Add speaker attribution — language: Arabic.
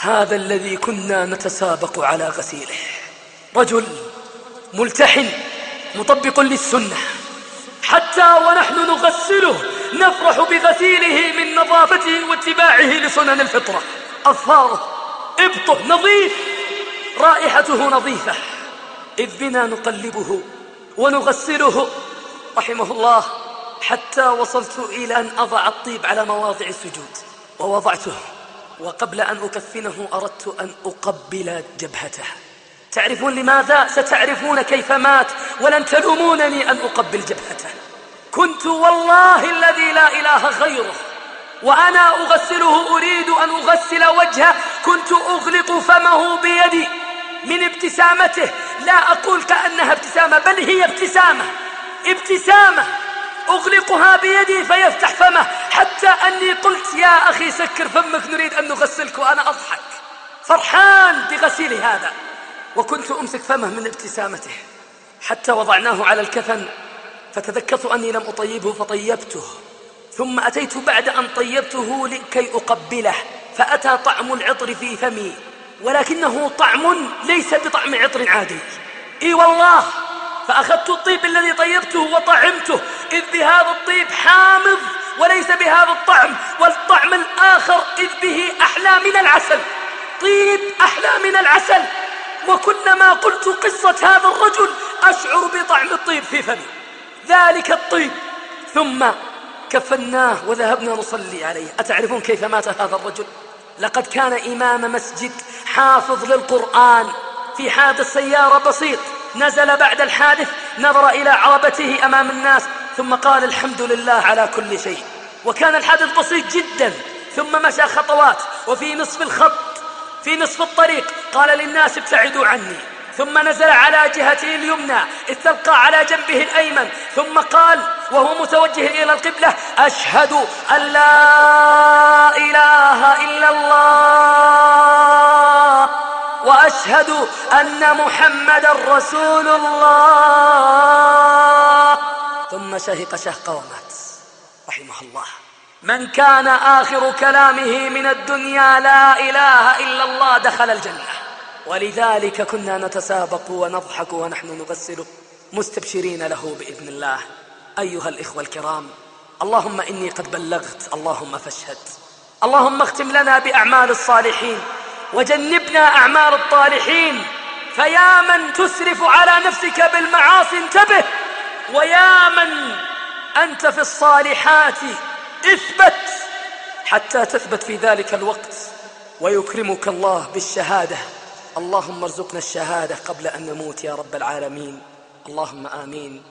Speaker 1: هذا الذي كنا نتسابق على غسيله، رجل ملتحن مطبق للسنة، حتى ونحن نغسله نفرح بغسيله من نظافته واتباعه لسنن الفطرة. أظفاره إبطه نظيف، رائحته نظيفة، إذ بنا نقلبه ونغسله رحمه الله، حتى وصلت إلى أن أضع الطيب على مواضع السجود ووضعته، وقبل أن أكفنه أردت أن أقبل جبهته. تعرفون لماذا؟ ستعرفون كيف مات ولن تلومونني أن أقبل جبهته. كنت والله الذي لا إله غيره وأنا أغسله أريد أن أغسل وجهه، كنت أغلق فمه بيدي من ابتسامته، لا أقول كأنها ابتسامة بل هي ابتسامة أغلقها بيدي فيفتح فمه، حتى أني قلت يا أخي سكر فمك نريد أن نغسلك، وأنا أضحك فرحان بغسيل هذا، وكنت أمسك فمه من ابتسامته. حتى وضعناه على الكفن فتذكرت أني لم أطيبه فطيبته، ثم أتيت بعد أن طيبته لكي أقبله، فأتى طعم العطر في فمي، ولكنه طعم ليس بطعم عطر عادي، إي والله. فأخذت الطيب الذي طيبته وطعمته، إذ بهذا الطيب حامض وليس بهذا الطعم، والطعم الآخر إذ به أحلى من العسل، طيب أحلى من العسل. وكلما قلت قصة هذا الرجل أشعر بطعم الطيب في فمي، ذلك الطيب. ثم كفناه وذهبنا نصلي عليه. أتعرفون كيف مات هذا الرجل؟ لقد كان إمام مسجد حافظ للقرآن، في حادث سيارة بسيط، نزل بعد الحادث نظر إلى عربته أمام الناس ثم قال الحمد لله على كل شيء، وكان الحادث بسيط جدا. ثم مشى خطوات، وفي نصف الخط في نصف الطريق قال للناس ابتعدوا عني، ثم نزل على جهته اليمنى، استلقى على جنبه الأيمن، ثم قال وهو متوجه إلى القبلة أشهد أن لا إله إلا الله وأشهد أن محمد رسول الله، ثم شهق شهقة ومات رحمه الله. من كان آخر كلامه من الدنيا لا إله إلا الله دخل الجنة. ولذلك كنا نتسابق ونضحك ونحن نغسله مستبشرين له بإذن الله. أيها الإخوة الكرام، اللهم إني قد بلغت، اللهم فاشهد. اللهم اختم لنا بأعمال الصالحين وجنبنا أعمال الطالحين. فيا من تسرف على نفسك بالمعاصي انتبه، ويا من أنت في الصالحات اثبت حتى تثبت في ذلك الوقت ويكرمك الله بالشهادة. اللهم ارزقنا الشهادة قبل أن نموت يا رب العالمين، اللهم آمين.